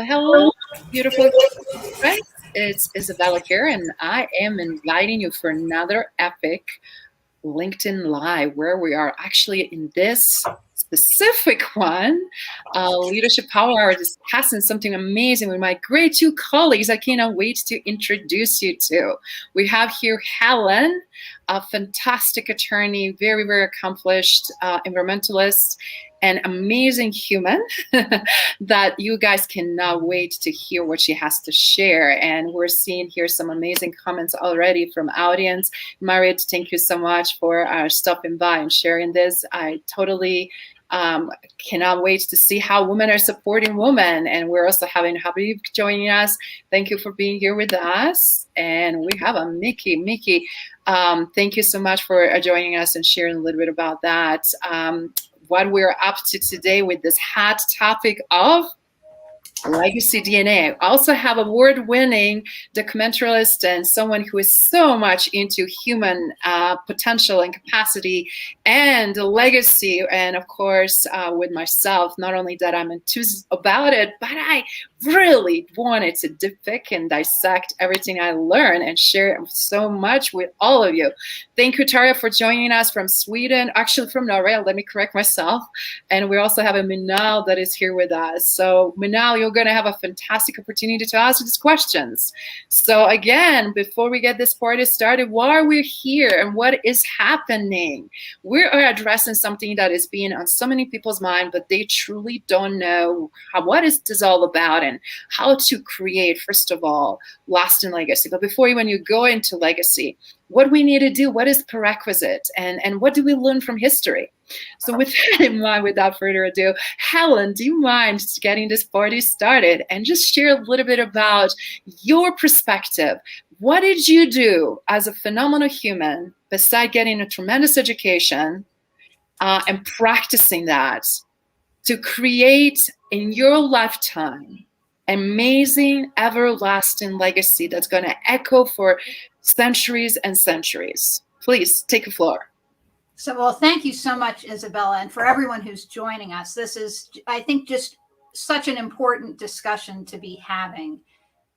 Hello, beautiful friends. It's Izabela here, and I am inviting you for another epic LinkedIn Live where we are actually in this specific one, Leadership Power Hour, discussing something amazing with my great two colleagues I cannot wait to introduce you to. We have here Helen, a fantastic attorney, very, very accomplished environmentalist, an amazing human that you guys cannot wait to hear what she has to share. And we're seeing here some amazing comments already from audience. Mariette, thank you so much for stopping by and sharing this. I totally cannot wait to see how women are supporting women. And we're also having Habib joining us. Thank you for being here with us. And we have a Mickey. Mickey, thank you so much for joining us and sharing a little bit about that. What we're up to today with this hot topic of legacy DNA. I also have award-winning documentarist and someone who is so much into human potential and capacity and legacy. And of course, with myself, not only that I'm enthused about it, but I really wanted to depict and dissect everything I learned and share so much with all of you. Thank you, Tarja, for joining us from Sweden, actually from Norway, let me correct myself. And we also have a Minal that is here with us. So Minal, you're gonna have a fantastic opportunity to ask these questions. So again, before we get this party started, why are we here and what is happening? We are addressing something that is being on so many people's mind, but they truly don't know what is this all about and how to create, first of all, lasting legacy. But before when you go into legacy, what we need to do, what is prerequisite, and what do we learn from history? So with that in mind, without further ado, Helen, do you mind getting this party started and just share a little bit about your perspective? What did you do as a phenomenal human, beside getting a tremendous education and practicing that, to create in your lifetime amazing, everlasting legacy that's going to echo for centuries and centuries? Please take the floor. So, well, thank you so much, Izabela, and for everyone who's joining us. This is, I think, just such an important discussion to be having.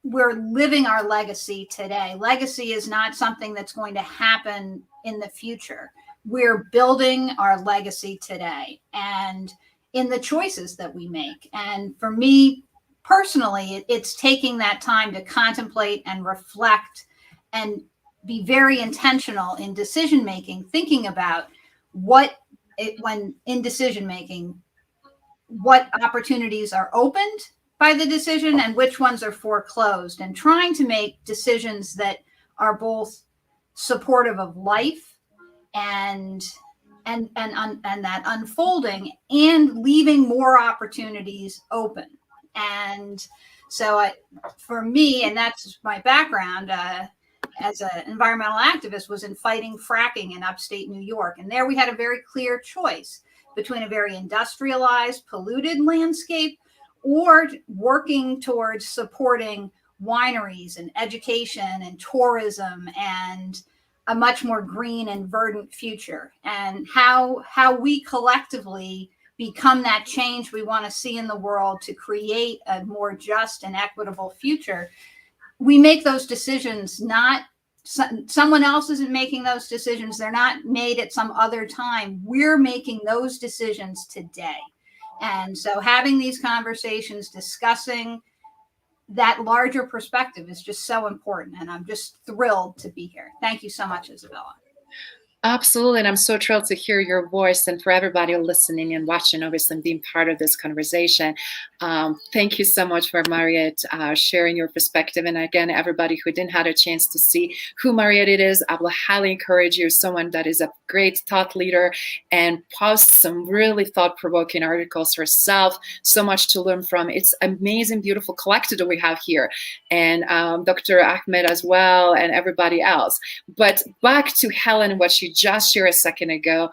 We're living our legacy today. Legacy is not something that's going to happen in the future. We're building our legacy today and in the choices that we make. And for me personally, it's taking that time to contemplate and reflect and be very intentional in decision making, thinking about when in decision making, what opportunities are opened by the decision and which ones are foreclosed, and trying to make decisions that are both supportive of life and that unfolding, and leaving more opportunities open. And so for me, and that's my background, as an environmental activist, was in fighting fracking in upstate New York. And there we had a very clear choice between a very industrialized, polluted landscape or working towards supporting wineries and education and tourism and a much more green and verdant future, and how we collectively become that change we want to see in the world to create a more just and equitable future. We make those decisions, not someone else isn't making those decisions. They're not made at some other time. We're making those decisions today. And so having these conversations, discussing that larger perspective is just so important. And I'm just thrilled to be here. Thank you so much, Izabela. Absolutely, and I'm so thrilled to hear your voice, and for everybody listening and watching, obviously, and being part of this conversation. Thank you so much for Mariette sharing your perspective. And again, everybody who didn't have a chance to see who Mariette is, I will highly encourage you, someone that is a great thought leader and posts some really thought-provoking articles herself, so much to learn from. It's amazing, beautiful collective that we have here, and Dr. Ahmed as well, and everybody else. But back to Helen, what she just shared a second ago.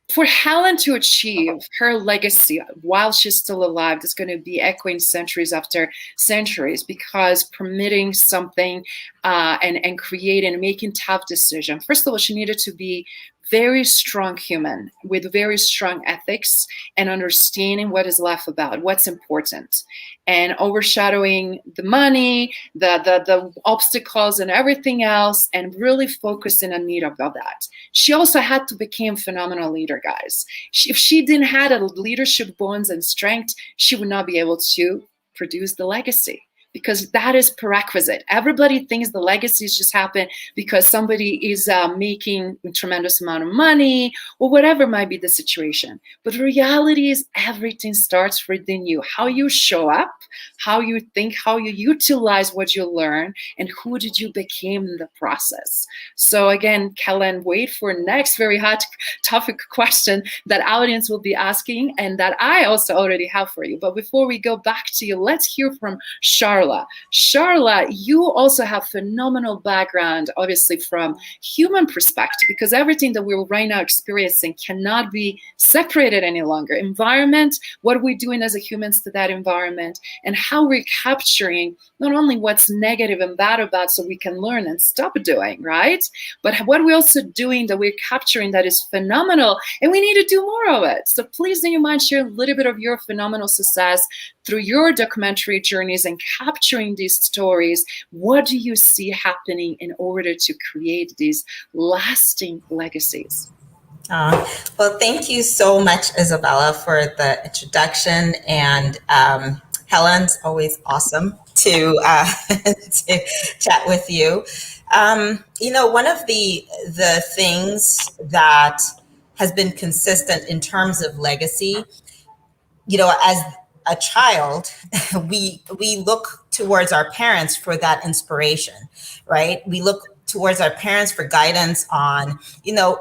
For Helen to achieve her legacy while she's still alive, that's going to be echoing centuries after centuries, because permitting something and creating and making tough decisions. First of all, she needed to be very strong human with very strong ethics and understanding what is life about, what's important, and overshadowing the money, the obstacles and everything else, and really focusing on need about that. She also had to become phenomenal leader, guys. If she didn't have a leadership bonds and strength, she would not be able to produce the legacy, because that is prerequisite. Everybody thinks the legacies just happen because somebody is making a tremendous amount of money or whatever might be the situation. But the reality is everything starts within you. How you show up, how you think, how you utilize what you learn, and who did you become in the process. So again, Helen, wait for next very hot topic question that audience will be asking and that I also already have for you. But before we go back to you, let's hear from Charlotte. Charlotte, you also have phenomenal background, obviously from human perspective, because everything that we're right now experiencing cannot be separated any longer. Environment, what we're doing as a humans to that environment, and how we're capturing not only what's negative and bad about so we can learn and stop doing, right? But what we're also doing that we're capturing that is phenomenal, and we need to do more of it. So please, do you mind share a little bit of your phenomenal success through your documentary journeys and capturing these stories? What do you see happening in order to create these lasting legacies? Well, thank you so much, Izabela, for the introduction. And Helen's always awesome to to chat with you. One of the things that has been consistent in terms of legacy, as a child, we look towards our parents for that inspiration, right? We look towards our parents for guidance on,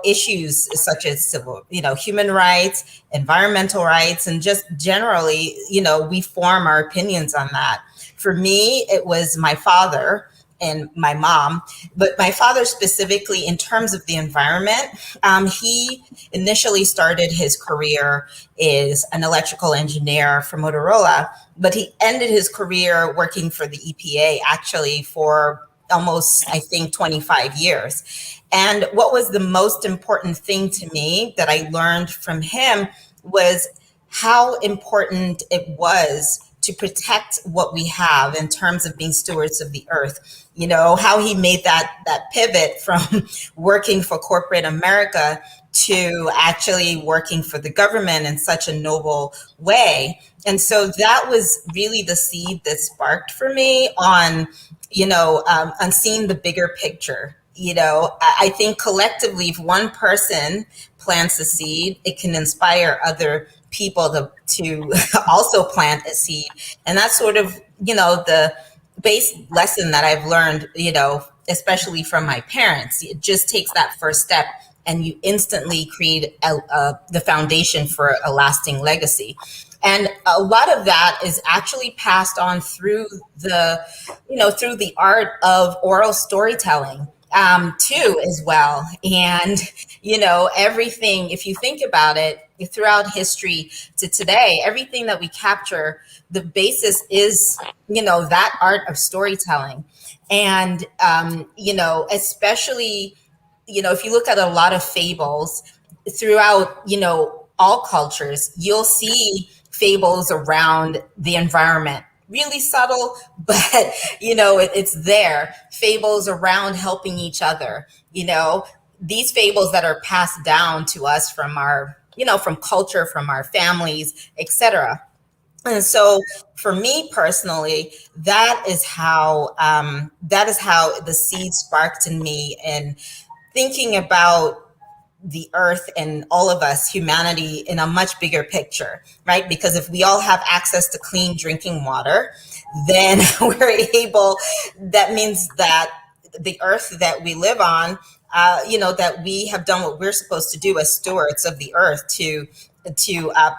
issues such as civil, human rights, environmental rights, and just generally, we form our opinions on that. For me, it was my father and my mom, but my father specifically in terms of the environment. He initially started his career as an electrical engineer for Motorola, but he ended his career working for the EPA actually for almost, I think, 25 years. And what was the most important thing to me that I learned from him was how important it was to protect what we have in terms of being stewards of the earth. How he made that pivot from working for corporate America to actually working for the government in such a noble way. And so that was really the seed that sparked for me on seeing the bigger picture. I think collectively, if one person plants a seed, it can inspire other people to also plant a seed. And that's sort of, the base lesson that I've learned, especially from my parents. It just takes that first step and you instantly create the foundation for a lasting legacy. And a lot of that is actually passed on through through the art of oral storytelling too, as well. And, everything, if you think about it, throughout history to today, everything that we capture, the basis is, that art of storytelling. And, especially, if you look at a lot of fables throughout, all cultures, you'll see fables around the environment. Really subtle, but it's there. Fables around helping each other. These fables that are passed down to us from our, from culture, from our families, etc. And so, for me personally, that is how the seed sparked in me, and thinking about the earth and all of us, humanity, in a much bigger picture, right? Because if we all have access to clean drinking water, then that means that the earth that we live on, that we have done what we're supposed to do as stewards of the earth to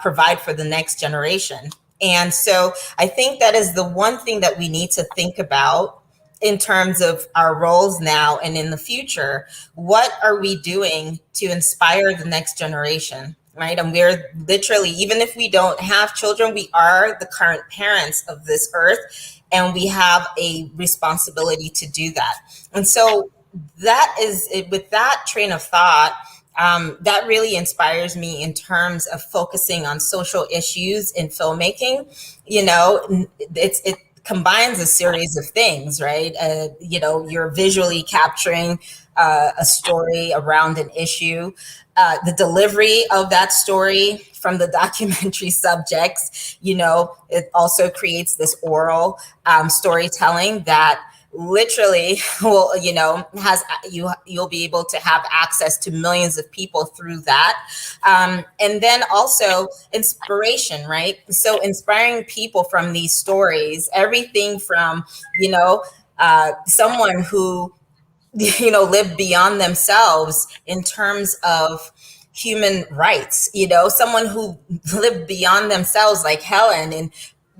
provide for the next generation. And so I think that is the one thing that we need to think about in terms of our roles now and in the future. What are we doing to inspire the next generation, right? And we're literally, even if we don't have children, we are the current parents of this earth, and we have a responsibility to do that. And so that is it. With that train of thought, that really inspires me in terms of focusing on social issues in filmmaking. You know, it combines a series of things, right? You know, you're visually capturing a story around an issue. The delivery of that story from the documentary subjects, you know, it also creates this oral storytelling that literally will, you know, you'll be able to have access to millions of people through that. And then also inspiration, right? So inspiring people from these stories, everything from, you know, someone who, you know, lived beyond themselves in terms of human rights, you know, someone who lived beyond themselves like Helen, and,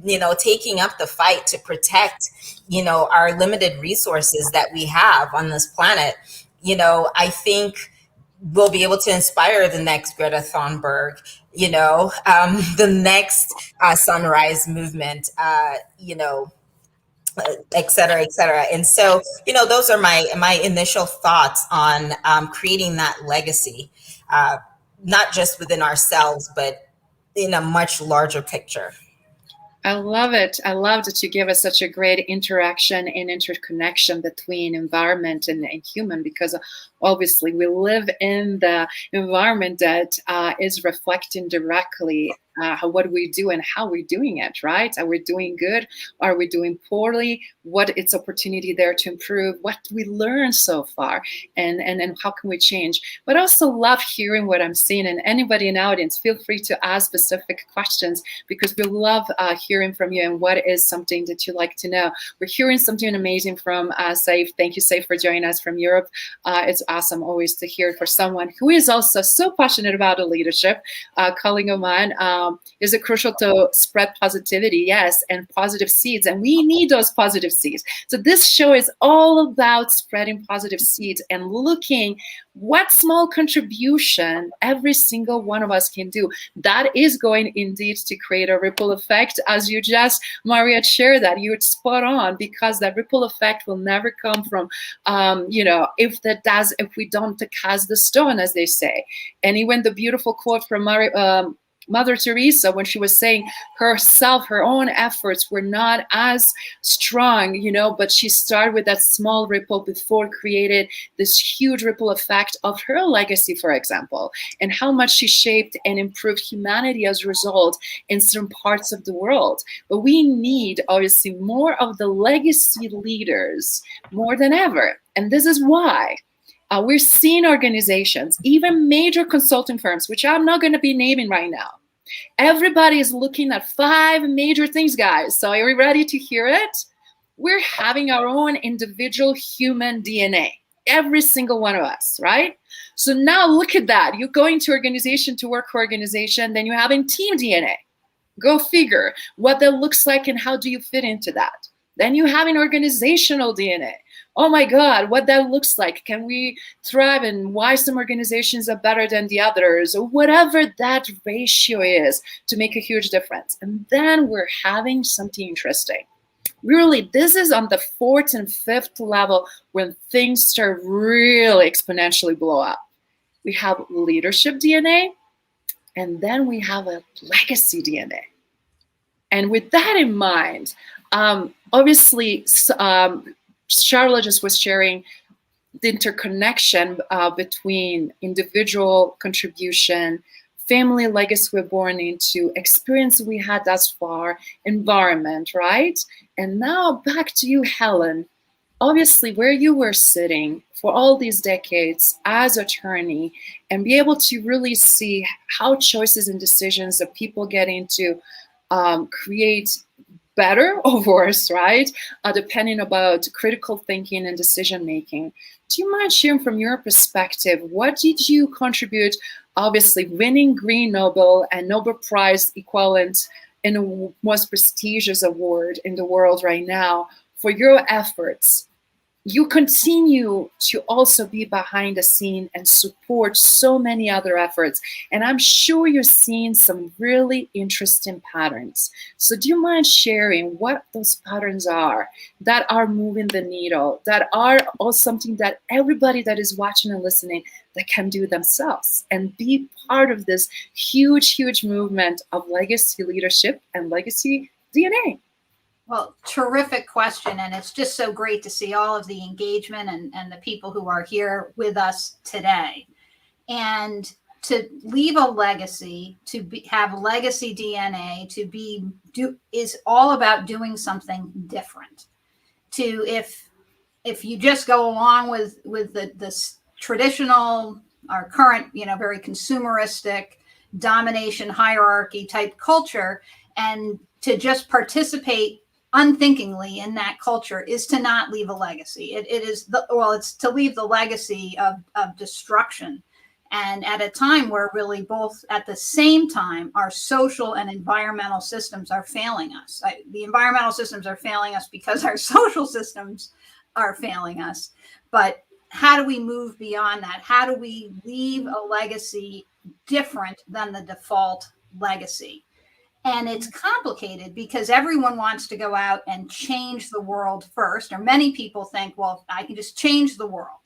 you know, taking up the fight to protect, you know, our limited resources that we have on this planet. You know, I think we'll be able to inspire the next Greta Thunberg, you know, the next Sunrise Movement, you know, et cetera, et cetera. And so, you know, those are my initial thoughts on creating that legacy, not just within ourselves, but in a much larger picture. I love it. I love that you give us such a great interaction and interconnection between environment and human, because obviously we live in the environment that is reflecting directly what we do and how we're doing it, right? Are we doing good? Are we doing poorly? What is opportunity there to improve? What we learned so far? And how can we change? But I also love hearing what I'm seeing. And anybody in the audience, feel free to ask specific questions, because we love hearing from you and what is something that you like to know. We're hearing something amazing from Saif. Thank you, Saif, for joining us from Europe. It's awesome always to hear for someone who is also so passionate about the leadership. Calling of mine, is it crucial to spread positivity? Yes, and positive seeds. And we need those positive seeds. So this show is all about spreading positive seeds and looking what small contribution every single one of us can do. That is going indeed to create a ripple effect. As you just, Maria, shared that, you're spot on, because that ripple effect will never come from, you know, if we don't cast the stone, as they say. And even the beautiful quote from Mother Teresa, when she was saying herself, her own efforts were not as strong, you know, but she started with that small ripple before created this huge ripple effect of her legacy, for example, and how much she shaped and improved humanity as a result in certain parts of the world. But we need, obviously, more of the legacy leaders more than ever. And this is why we're seeing organizations, even major consulting firms, which I'm not going to be naming right now. Everybody is looking at 5 major things, guys. So are you ready to hear it? We're having our own individual human DNA, every single one of us, right? So now look at that. You're going to organization to work for organization, then you're having team DNA. Go figure what that looks like and how do you fit into that. Then you have an organizational DNA. Oh my God, what that looks like. Can we thrive, and why some organizations are better than the others, or whatever that ratio is to make a huge difference. And then we're having something interesting. Really, this is on the 4th and 5th level when things start really exponentially blow up. We have leadership DNA, and then we have a legacy DNA. And with that in mind, obviously, Charlotte just was sharing the interconnection between individual contribution, family legacy we're born into, experience we had thus far, environment, right? And now back to you, Helen. Obviously, where you were sitting for all these decades as attorney, and be able to really see how choices and decisions that people get into create better or worse, right? Depending about critical thinking and decision making. Do you mind sharing from your perspective, what did you contribute, obviously winning Green Nobel and Nobel Prize equivalent in the most prestigious award in the world right now, for your efforts? You continue to also be behind the scene and support so many other efforts. And I'm sure you're seeing some really interesting patterns. So do you mind sharing what those patterns are that are moving the needle, that are all something that everybody that is watching and listening that can do themselves and be part of this huge movement of legacy leadership and legacy DNA? Well, terrific question. And it's just so great to see all of the engagement and the people who are here with us today. And to leave a legacy, have legacy DNA, is all about doing something different. If you just go along with this traditional, our current, very consumeristic domination hierarchy type culture, and to just participate unthinkingly in that culture, is to not leave a legacy. It's to leave the legacy of destruction. And at a time where really both at the same time, our social and environmental systems are failing us. The environmental systems are failing us because our social systems are failing us. But how do we move beyond that? How do we leave a legacy different than the default legacy? And it's complicated because everyone wants to go out and change the world first, or many people think, well, I can just change the world.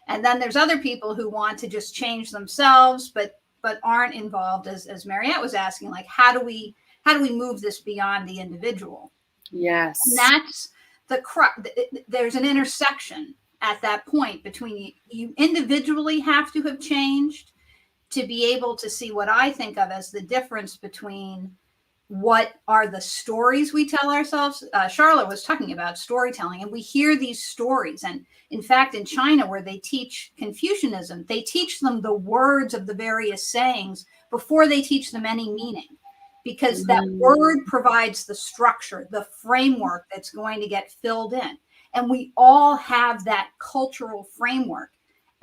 And then there's other people who want to just change themselves, but aren't involved, as Mariette was asking, like, how do we move this beyond the individual? Yes. And that's there's an intersection at that point between you individually have to have changed to be able to see what I think of as the difference between what are the stories we tell ourselves. Charlotte was talking about storytelling, and we hear these stories. And in fact, in China, where they teach Confucianism, they teach them the words of the various sayings before they teach them any meaning, because that word provides the structure, the framework that's going to get filled in. And we all have that cultural framework,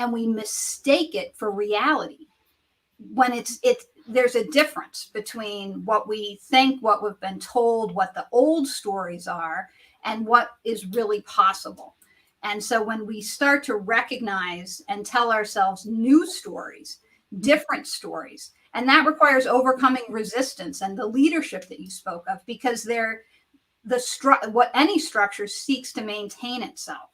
and we mistake it for reality. When there's a difference between what we think, what we've been told, what the old stories are, and what is really possible. And so when we start to recognize and tell ourselves new stories, different stories, and that requires overcoming resistance and the leadership that you spoke of, because what any structure seeks to maintain itself.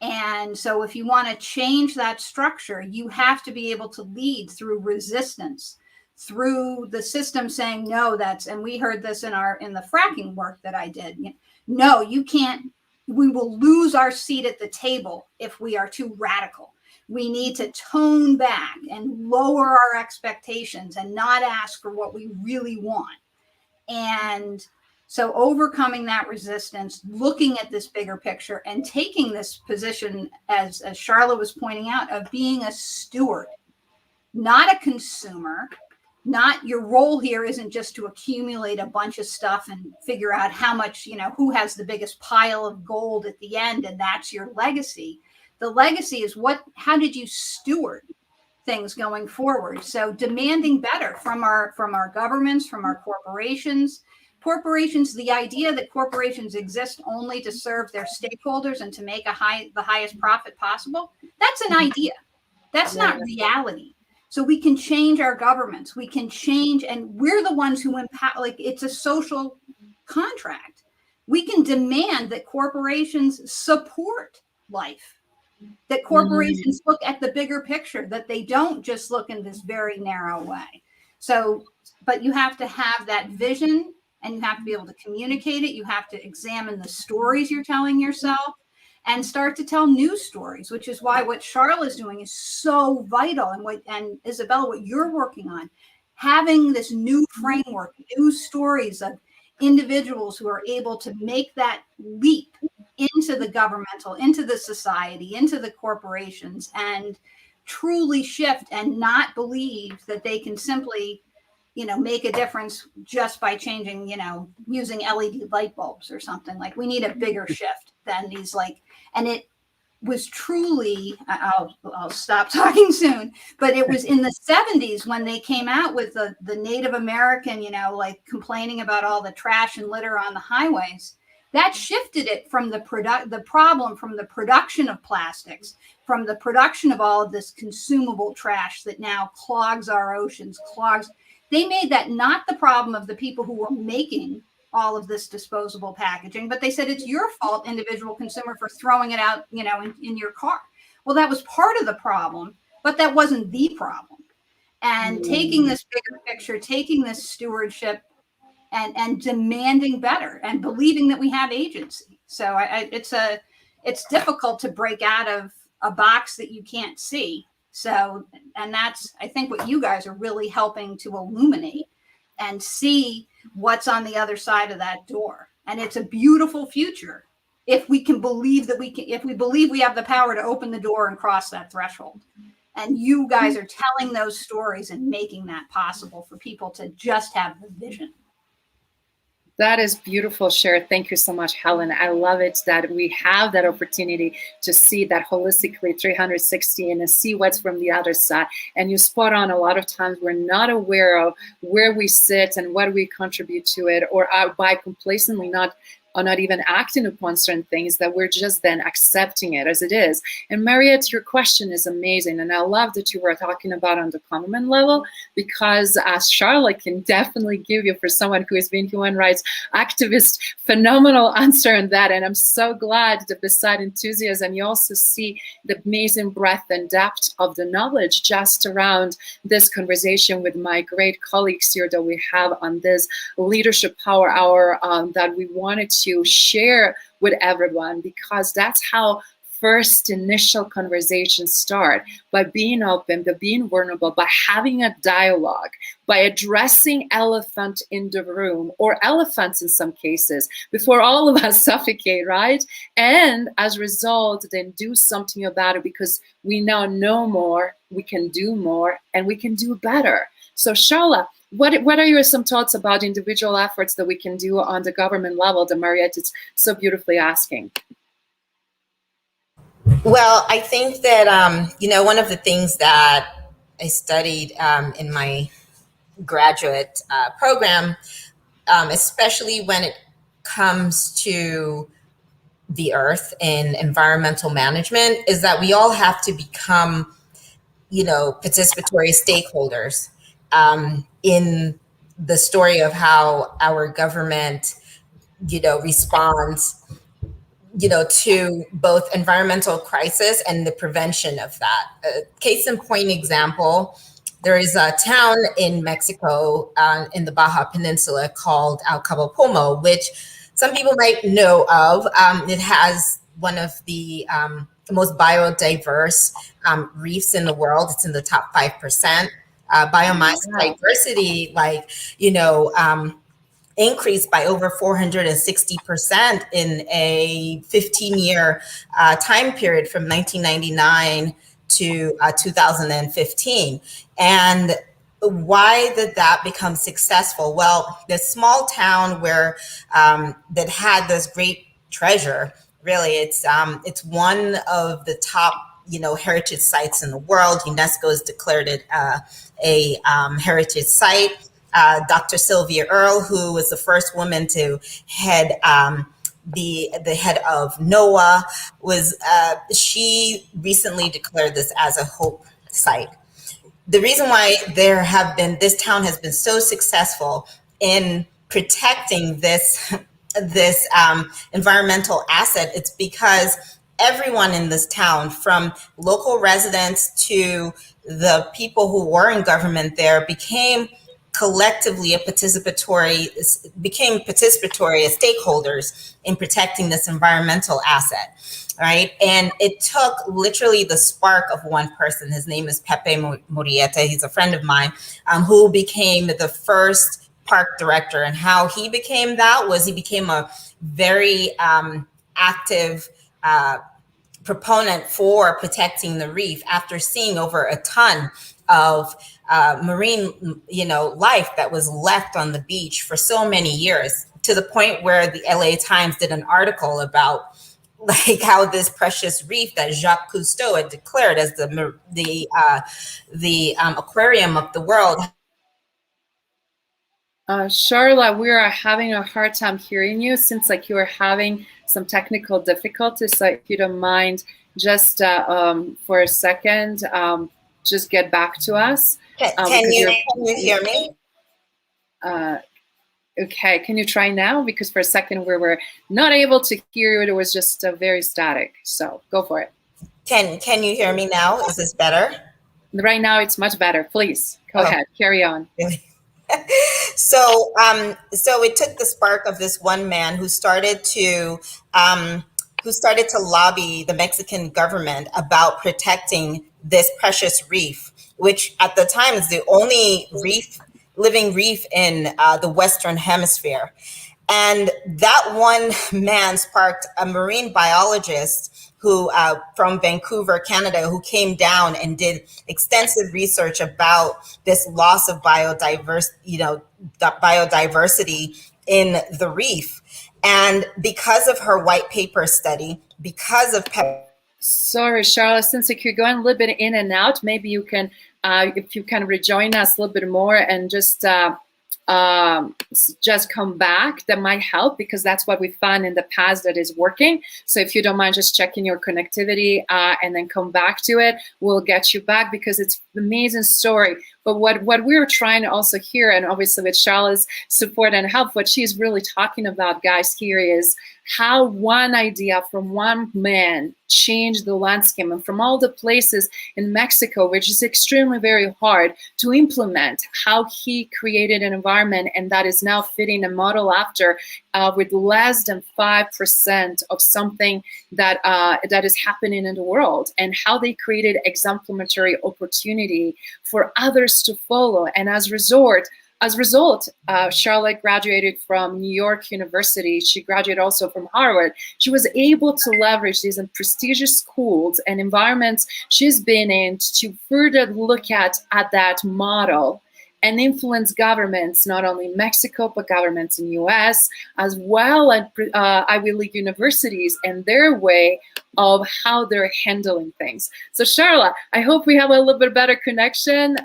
And so if you want to change that structure, you have to be able to lead through resistance, through the system saying, no, and we heard this in the fracking work that I did. No, you can't, we will lose our seat at the table if we are too radical. We need to tone back and lower our expectations and not ask for what we really want. And so overcoming that resistance, looking at this bigger picture, and taking this position, as Charlotte was pointing out, of being a steward, not a consumer. Not your role here isn't just to accumulate a bunch of stuff and figure out how much, who has the biggest pile of gold at the end, and that's your legacy. The legacy is how did you steward things going forward? So demanding better from our governments, from our corporations. The idea that corporations exist only to serve their stakeholders and to make the highest profit possible, that's an idea. That's not reality. So we can change our governments. We can change, and we're the ones who empower. Like, it's a social contract. We can demand that corporations support life, that corporations look at the bigger picture, that they don't just look in this very narrow way. So, but you have to have that vision, and you have to be able to communicate it. You have to examine the stories you're telling yourself and start to tell new stories, which is why what Charlotte is doing is so vital. And Izabela, what you're working on, having this new framework, new stories of individuals who are able to make that leap into the governmental, into the society, into the corporations, and truly shift and not believe that they can simply make a difference just by changing, using LED light bulbs or something. Like, we need a bigger shift than these, and it was truly, I'll stop talking soon, but it was in the 70s when they came out with the Native American, complaining about all the trash and litter on the highways. That shifted it from the problem from the production of plastics, from the production of all of this consumable trash that now clogs our oceans, They made that not the problem of the people who were making all of this disposable packaging, but they said it's your fault, individual consumer, for throwing it out, in your car. Well, that was part of the problem, but that wasn't the problem. And taking this bigger picture, taking this stewardship, and demanding better, and believing that we have agency. So it's difficult to break out of a box that you can't see. So, and that's, I think, what you guys are really helping to illuminate and see what's on the other side of that door. And it's a beautiful future if we can believe that we can, if we believe we have the power to open the door and cross that threshold. And you guys are telling those stories and making that possible for people to just have the vision. That is beautiful, Cher. Thank you so much, Helen. I love it that we have that opportunity to see that holistically 360 and to see what's from the other side. And you spot on, a lot of times we're not aware of where we sit and what we contribute to it, or by complacently not even acting upon certain things, that we're just then accepting it as it is. And Mariette, your question is amazing. And I love that you were talking about on the common level, because as Charlotte can definitely give you, for someone who has been human rights activist, phenomenal answer on that. And I'm so glad that beside enthusiasm, you also see the amazing breadth and depth of the knowledge just around this conversation with my great colleagues here that we have on this Leadership Power Hour that we wanted to share with everyone, because that's how first initial conversations start, by being open, by being vulnerable, by having a dialogue, by addressing elephant in the room, or elephants in some cases, before all of us suffocate, right? And as a result, then do something about it, because we now know more, we can do more, and we can do better. So Sola, what are some thoughts about individual efforts that we can do on the government level that Mariette is so beautifully asking? Well, I think that, one of the things that I studied in my graduate program, especially when it comes to the earth and environmental management, is that we all have to become, participatory stakeholders in the story of how our government, responds, to both environmental crisis and the prevention of that. Case in point example, there is a town in Mexico in the Baja Peninsula called Cabo Pomo, which some people might know of. It has one of the most biodiverse reefs in the world. It's in the top 5%. Biomass diversity, increased by over 460% in a 15-year time period from 1999 to 2015. And why did that become successful? Well, this small town where that had this great treasure, really, it's one of the top heritage sites in the world. UNESCO has declared it a heritage site. Dr. Sylvia Earle, who was the first woman to head the head of NOAA, she recently declared this as a hope site. The reason why this town has been so successful in protecting this environmental asset, it's because everyone in this town, from local residents to the people who were in government there, became collectively participatory as stakeholders in protecting this environmental asset, right? And it took literally the spark of one person. His name is Pepe Murieta. He's a friend of mine who became the first park director. And how he became that was he became a very active proponent for protecting the reef after seeing over a ton of marine, life that was left on the beach for so many years, to the point where the LA Times did an article about how this precious reef that Jacques Cousteau had declared as the aquarium of the world. Charlotte, we are having a hard time hearing you. Seems like you are having some technical difficulties. So if you don't mind, just for a second, just get back to us. Can you hear me? Okay, can you try now? Because for a second we were not able to hear you. It was just very static. So go for it. Can you hear me now? Is this better? Right now, it's much better. Please go ahead, carry on. So, so it took the spark of this one man who started to lobby the Mexican government about protecting this precious reef, which at the time is the only living reef in the Western Hemisphere. And that one man sparked a marine biologist who from Vancouver, Canada, who came down and did extensive research about this loss of biodiversity in the reef. And because of her white paper study, because of sorry, Charlotte, since you're going a little bit in and out, maybe you can, if you can rejoin us a little bit more and just come back, that might help, because that's what we found in the past that is working. So if you don't mind just checking your connectivity and then come back to it, we'll get you back, because it's an amazing story. But what we're trying to also hear, and obviously with Charlotte's support and help, what she's really talking about, guys, here is how one idea from one man changed the landscape, and from all the places in Mexico, which is extremely very hard to implement, how he created an environment, and that is now fitting a model after with less than 5% of something that that is happening in the world, and how they created exemplary opportunity for others to follow. And as a result, Charlotte graduated from New York University. She graduated also from Harvard. She was able to leverage these prestigious schools and environments she's been in to further look at that model and influence governments, not only in Mexico, but governments in the US, as well as Ivy League universities and their way of how they're handling things. So Charlotte, I hope we have a little bit better connection.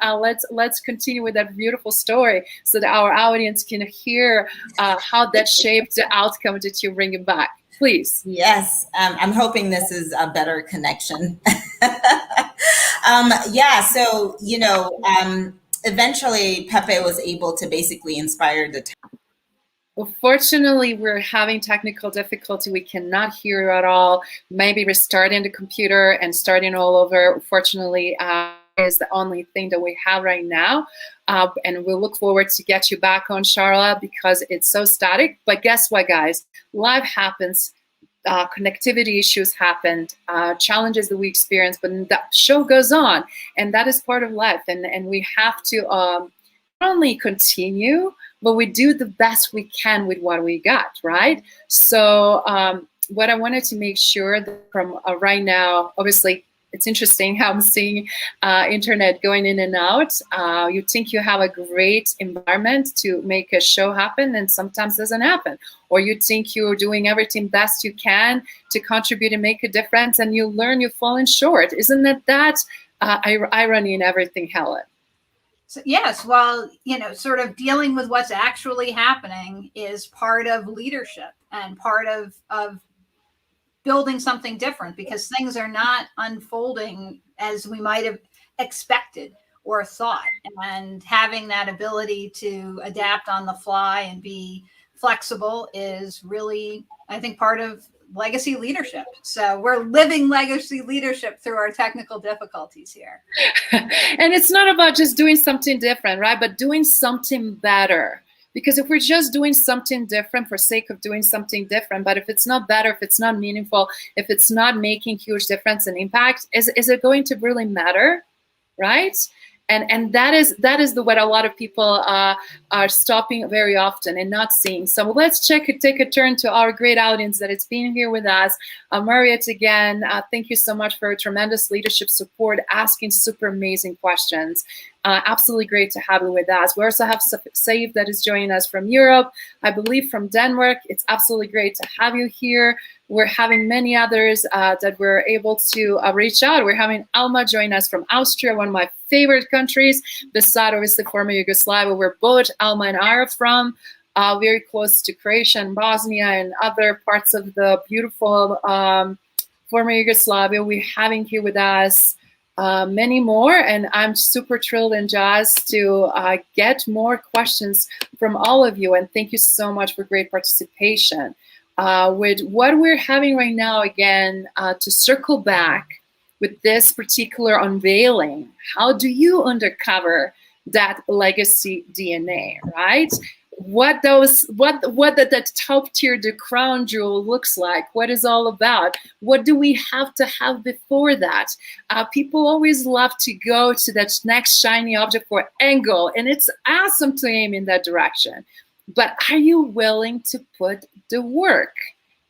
Let's continue with that beautiful story so that our audience can hear how that shaped the outcome that you're bringing back. Please. Yes, I'm hoping this is a better connection. Yeah, so, eventually Pepe was able to basically inspire the town. Well, fortunately, we're having technical difficulty. We cannot hear you at all. Maybe restarting the computer and starting all over. Fortunately, is the only thing that we have right now. And we'll look forward to get you back on, Charlotte, because it's so static. But guess what, guys? Life happens. Connectivity issues happened, challenges that we experience, but the show goes on, and that is part of life. And we have to not only continue, but we do the best we can with what we got, right? So what I wanted to make sure that from right now, obviously, it's interesting how I'm seeing internet going in and out. You think you have a great environment to make a show happen, and sometimes it doesn't happen. Or you think you're doing everything best you can to contribute and make a difference, and you learn you've fallen short. Isn't that irony in everything, Helen? So, yes, well, sort of dealing with what's actually happening is part of leadership and part of building something different, because things are not unfolding as we might have expected or thought. And having that ability to adapt on the fly and be flexible is really, I think, part of legacy leadership. So we're living legacy leadership through our technical difficulties here. And it's not about just doing something different, right? But doing something better. Because if we're just doing something different for sake of doing something different, but if it's not better, if it's not meaningful, if it's not making huge difference and impact, is it going to really matter, right? And that is what a lot of people are stopping very often and not seeing. So let's take a turn to our great audience that has been here with us. Mariette, again, thank you so much for your tremendous leadership support, asking super amazing questions. Absolutely great to have you with us. We also have Saif that is joining us from Europe, I believe from Denmark. It's absolutely great to have you here. We're having many others that we're able to reach out. We're having Alma join us from Austria, one of my favorite countries, beside obviously former Yugoslavia, where both Alma and I are from, very close to Croatia and Bosnia and other parts of the beautiful former Yugoslavia. We're having here with us many more, and I'm super thrilled and jazzed to get more questions from all of you, and thank you so much for great participation. With what we're having right now, again, to circle back with this particular unveiling, how do you uncover that legacy DNA, right? What the top tier, the crown jewel looks like, what is all about, what do we have to have before that? People always love to go to that next shiny object for angle, and it's awesome to aim in that direction. But are you willing to put the work?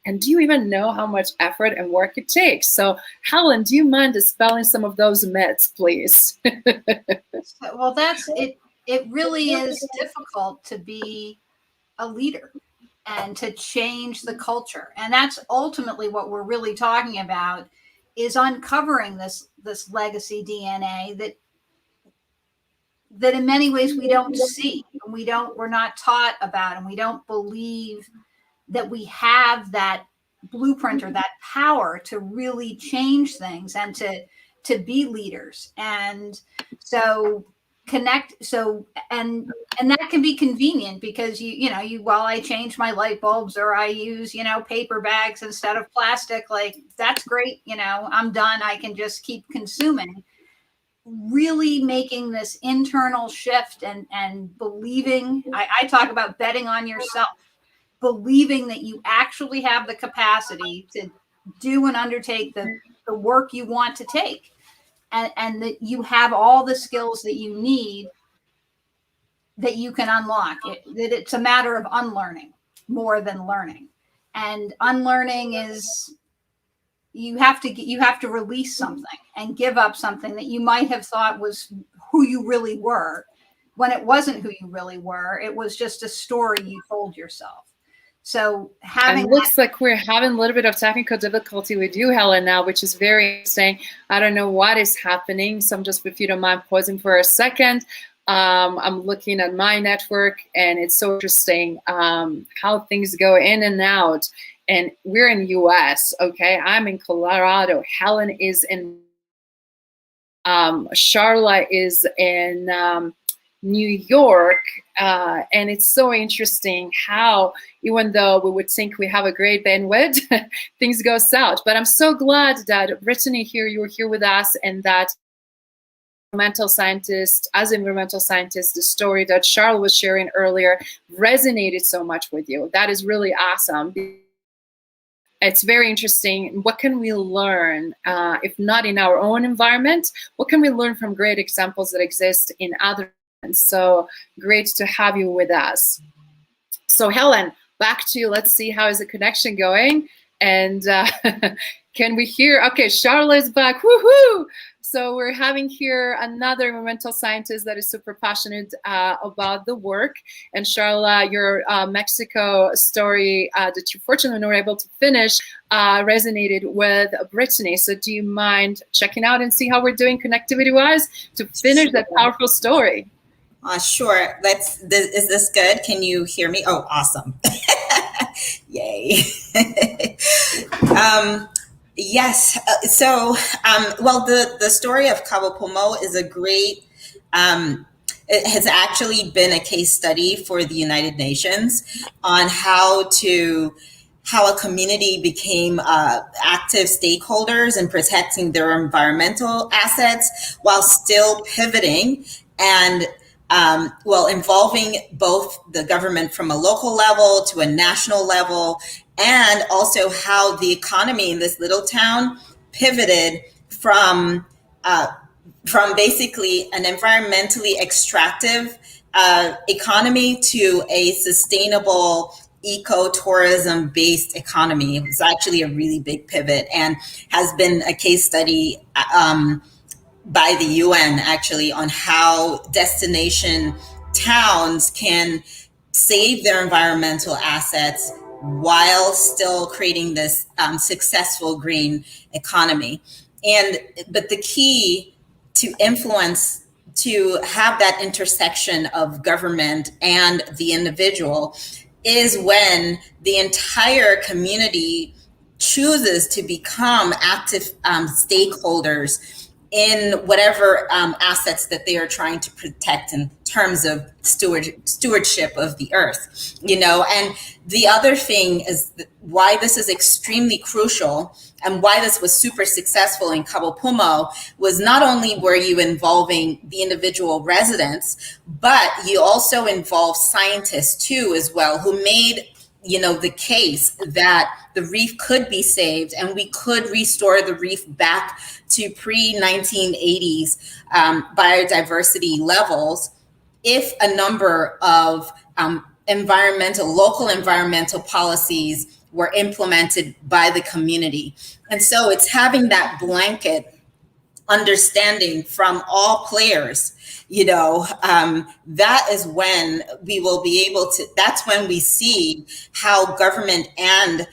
And do you even know how much effort and work it takes? So, Helen, do you mind dispelling some of those myths, please? Well, that's it. It really is difficult to be a leader and to change the culture. And that's ultimately what we're really talking about, is uncovering this legacy DNA that in many ways we don't see, and we're not taught about, and we don't believe that we have that blueprint or that power to really change things and to be leaders. And so and that can be convenient, because while I change my light bulbs, or I use paper bags instead of plastic, like, that's great, I'm done, I can just keep consuming. Really making this internal shift and believing, I talk about betting on yourself, believing that you actually have the capacity to do and undertake the work you want to take. And that you have all the skills that you need, that you can unlock it, that it's a matter of unlearning more than learning. And unlearning is, you have to release something and give up something that you might have thought was who you really were, when it wasn't who you really were. It was just a story you told yourself. So it looks like we're having a little bit of technical difficulty with you, Helen, now, which is very interesting. I don't know what is happening. So I'm just, if you don't mind pausing for a second. I'm looking at my network, and it's so interesting how things go in and out. And we're in US, okay? I'm in Colorado. Helen is in, Charlotte is in New York. And it's so interesting how, even though we would think we have a great bandwidth, things go south. But I'm so glad that Brittany here, you were here with us, and that environmental scientist, the story that Charles was sharing earlier resonated so much with you. That is really awesome. It's very interesting. What can we learn, if not in our own environment? What can we learn from great examples that exist in other? So great to have you with us. So Helen, back to you. Let's see, how is the connection going? And can we hear? Okay, Charlotte's back. Woohoo! So we're having here another environmental scientist that is super passionate about the work. And Charlotte, your Mexico story that you fortunately were able to finish resonated with Brittany. So do you mind checking out and see how we're doing connectivity-wise to finish that powerful story? Sure. Is this good? Can you hear me? Oh, awesome. Yay. Yes. Well, the story of Cabo Pomo is a great, it has actually been a case study for the United Nations on how a community became active stakeholders in protecting their environmental assets while still pivoting and involving both the government from a local level to a national level, and also how the economy in this little town pivoted from basically an environmentally extractive economy to a sustainable eco-tourism based economy. It was actually a really big pivot, and has been a case study by the UN actually on how destination towns can save their environmental assets while still creating this successful green economy. But the key to influence, to have that intersection of government and the individual, is when the entire community chooses to become active stakeholders in whatever assets that they are trying to protect in terms of stewardship of the earth, And the other thing is why this is extremely crucial and why this was super successful in Cabo Pumo was not only were you involving the individual residents, but you also involved scientists too as well, who made the case that the reef could be saved and we could restore the reef back to pre-1980s biodiversity levels if a number of local environmental policies were implemented by the community. And so it's having that blanket understanding from all players, that is when we will be able to, that's when we see how government and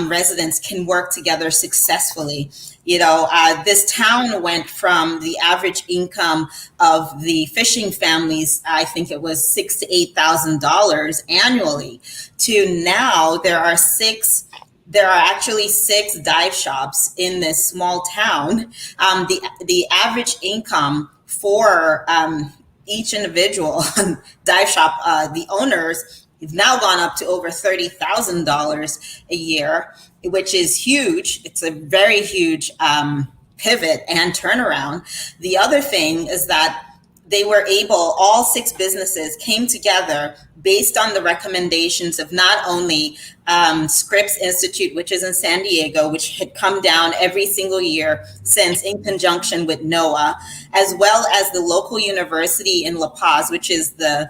residents can work together successfully. This town went from the average income of the fishing families, I think it was $6,000 to $8,000 annually, to now there are actually 6 dive shops in this small town. The average income for each individual dive shop, the owners, have now gone up to over $30,000 a year, which is huge. It's a very huge pivot and turnaround. The other thing is that they were able, all 6 businesses came together based on the recommendations of not only Scripps Institute, which is in San Diego, which had come down every single year since in conjunction with NOAA, as well as the local university in La Paz, which is the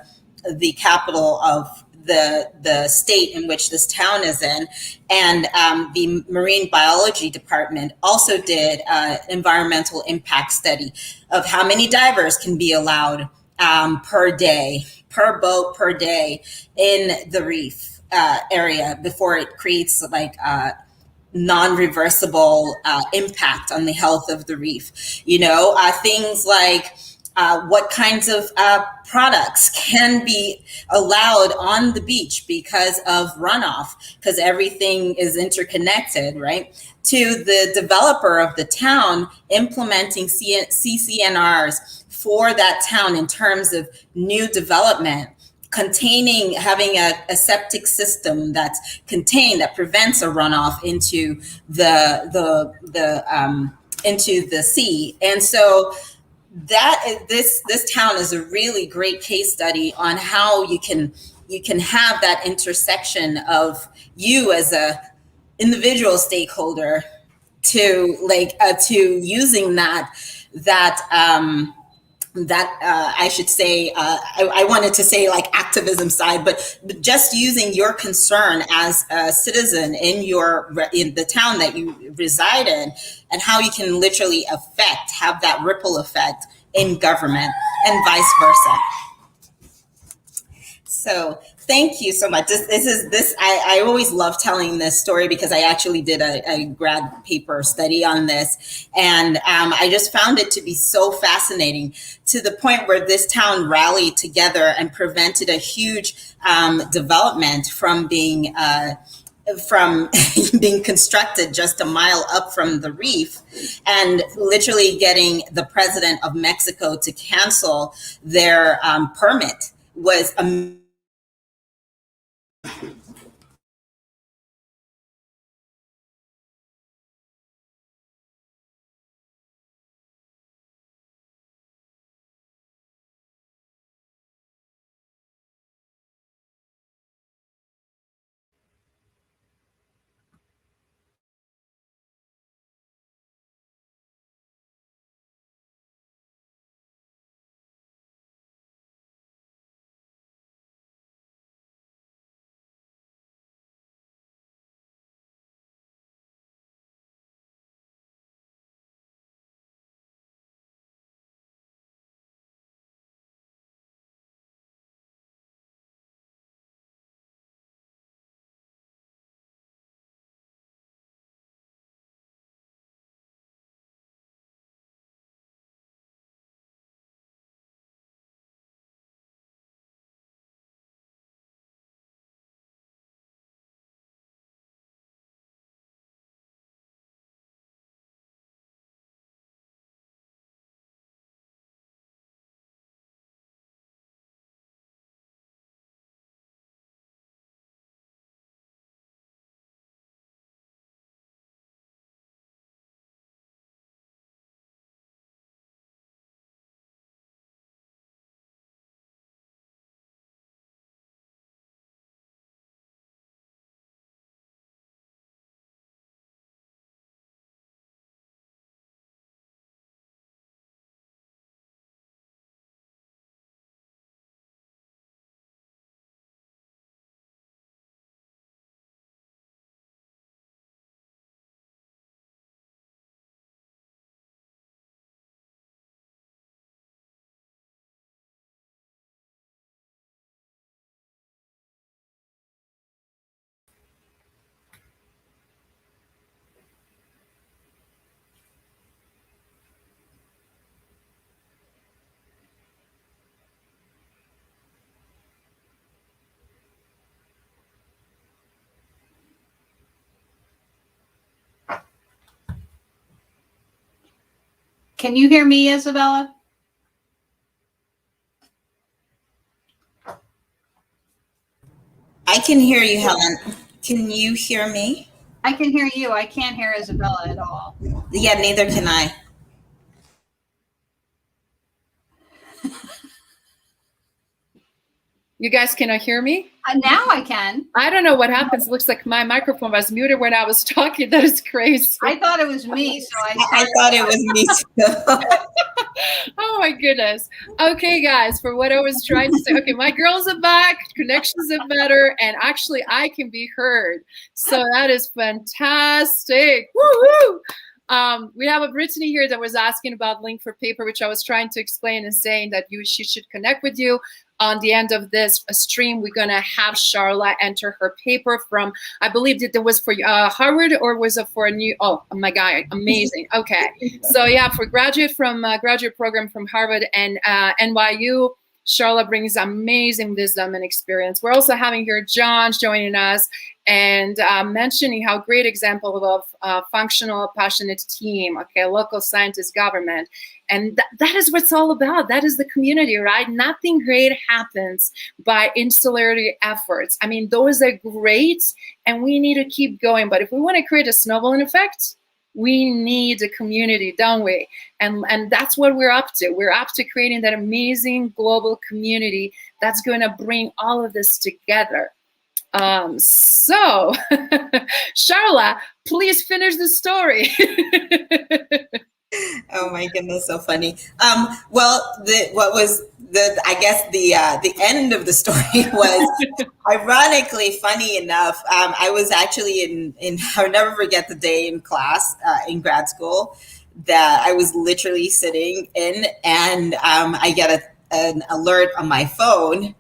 capital of the state in which this town is in, and the marine biology department also did an environmental impact study of how many divers can be allowed per boat per day in the reef area before it creates non-reversible impact on the health of the reef. Things like what kinds of products can be allowed on the beach because of runoff, because everything is interconnected, right? To the developer of the town implementing CCNRs for that town in terms of new development, having a septic system that's contained that prevents a runoff into the sea. And so this town is a really great case study on how you can have that intersection of you as a individual stakeholder to using that I should say, I wanted to say like activism side, but just using your concern as a citizen in the town that you reside in, and how you can literally have that ripple effect in government and vice versa. So thank you so much. I always love telling this story because I actually did a grad paper study on this. And I just found it to be so fascinating, to the point where this town rallied together and prevented a huge development from being constructed just a mile up from the reef, and literally getting the president of Mexico to cancel their permit was Can you hear me, Izabela? I can hear you, Helen. Can you hear me? I can hear you. I can't hear Izabela at all. Yeah, neither can I. You guys cannot hear me? Now I can. I don't know what happens. Looks like my microphone was muted when I was talking. That is crazy. I thought it was me, so I thought it was me too. Oh my goodness. Okay, guys, for what I was trying to say. Okay, my girls are back, connections are better, and actually I can be heard. So that is fantastic. Woo-hoo! We have a Brittany here that was asking about link for paper, which I was trying to explain and saying that she should connect with you. On the end of this stream, we're going to have Sola enter her paper from, I believe that it was for Harvard, or was it for a new, oh my God, amazing. Okay. So yeah, for graduate program from Harvard and NYU, Sola brings amazing wisdom and experience. We're also having here John joining us and mentioning how great example of functional, passionate team, okay, local scientist government. And that is what it's all about. That is the community, right? Nothing great happens by insularity efforts. I mean, those are great, and we need to keep going. But if we want to create a snowballing effect, we need a community, don't we? And that's what we're up to. We're up to creating that amazing global community that's going to bring all of this together. So, Sola, please finish the story. Oh my goodness, so funny. Well, the end of the story was ironically, funny enough. I was actually in I'll never forget the day in class in grad school that I was literally sitting in, and I get an alert on my phone,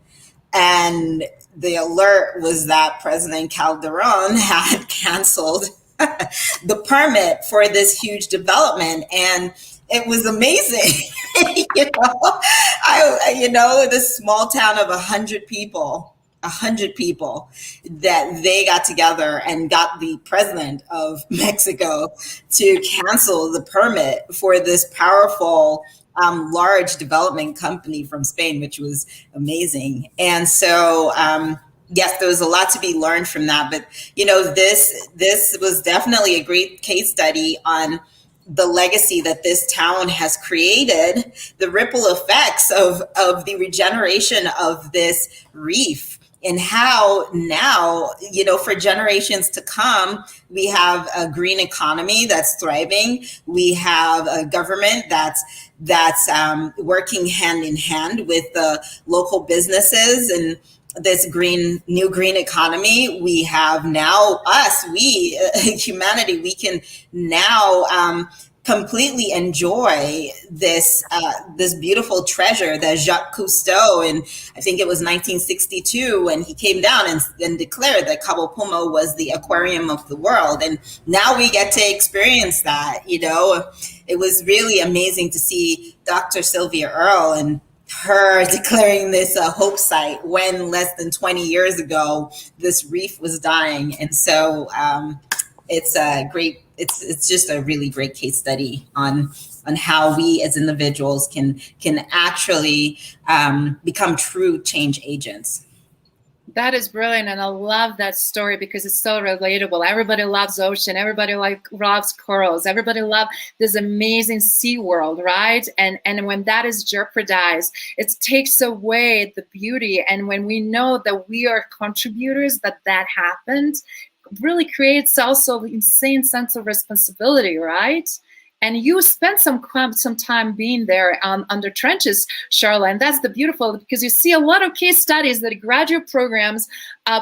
and the alert was that President Calderon had canceled the permit for this huge development, and it was amazing. This small town of 100 people, that they got together and got the president of Mexico to cancel the permit for this powerful, large development company from Spain, which was amazing. And so, yes, there was a lot to be learned from that. But, this was definitely a great case study on the legacy that this town has created, the ripple effects of the regeneration of this reef, and how now, for generations to come, we have a green economy that's thriving. We have a government that's working hand in hand with the local businesses and this new green economy. We have now humanity, we can now completely enjoy this beautiful treasure that Jacques Cousteau, in I think it was 1962, when he came down and declared that Cabo Puma was the aquarium of the world. And now we get to experience that. It was really amazing to see Dr. Sylvia Earle and her declaring this hope site when less than 20 years ago this reef was dying. And so it's just a really great case study on how we as individuals can actually become true change agents. That is brilliant, and I love that story because it's so relatable. Everybody loves ocean. Everybody loves corals. Everybody loves this amazing sea world, right? And when that is jeopardized, it takes away the beauty. And when we know that we are contributors, that happened, really creates also an insane sense of responsibility, right? And you spent some time being there under trenches, Sola, and that's the beautiful, because you see a lot of case studies that graduate programs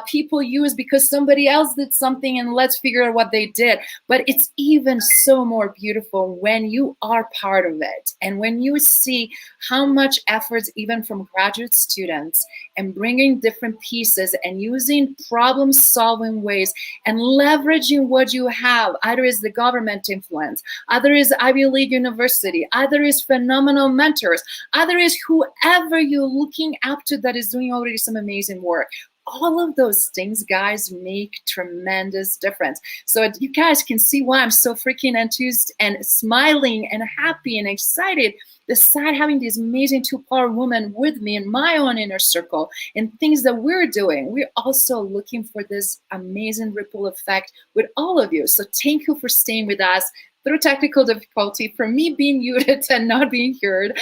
people use because somebody else did something and let's figure out what they did. But it's even so more beautiful when you are part of it and when you see how much efforts even from graduate students and bringing different pieces and using problem-solving ways and leveraging what you have. Either is the government influence, either is Ivy League University, either is phenomenal mentors, either is whoever you're looking up to that is doing already some amazing work. all of those things, guys, make tremendous difference. So you guys can see why I'm so freaking enthused and smiling and happy and excited. Besides having these amazing two power women with me in my own inner circle and things that we're doing, we're also looking for this amazing ripple effect with all of you. So thank you for staying with us through technical difficulty, from me being muted and not being heard,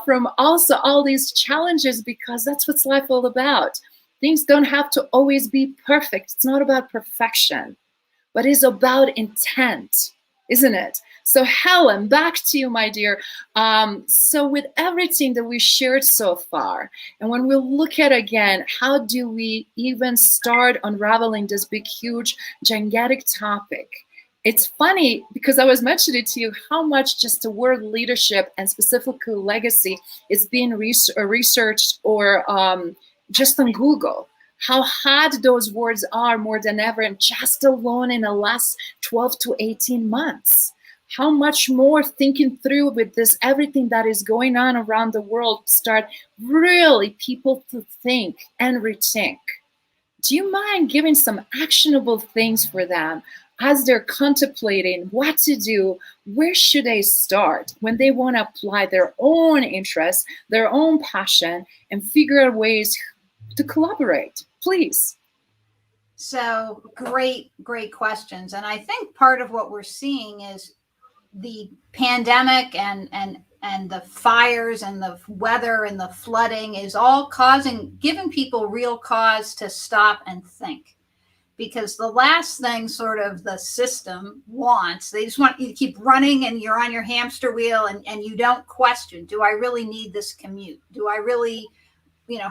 from also all these challenges, because that's what's life all about. Things don't have to always be perfect. It's not about perfection, but it's about intent, isn't it? So Helen, back to you, my dear. So with everything that we shared so far, and when we look at again, how do we even start unraveling this big, huge, gigantic topic? It's funny because I was mentioning to you how much just the word leadership and specifically legacy is being researched or just on Google. How hot those words are more than ever, and just alone in the last 12 to 18 months. How much more thinking through with this, everything that is going on around the world, start really people to think and rethink. Do you mind giving some actionable things for them as they're contemplating what to do? Where should they start when they want to apply their own interests, their own passion, and figure out ways to collaborate? Please. So great questions. And I think part of what we're seeing is the pandemic and the fires and the weather and the flooding is all giving people real cause to stop and think. Because the last thing sort of the system wants, they just want you to keep running and you're on your hamster wheel and you don't question, do I really need this commute? Do I really,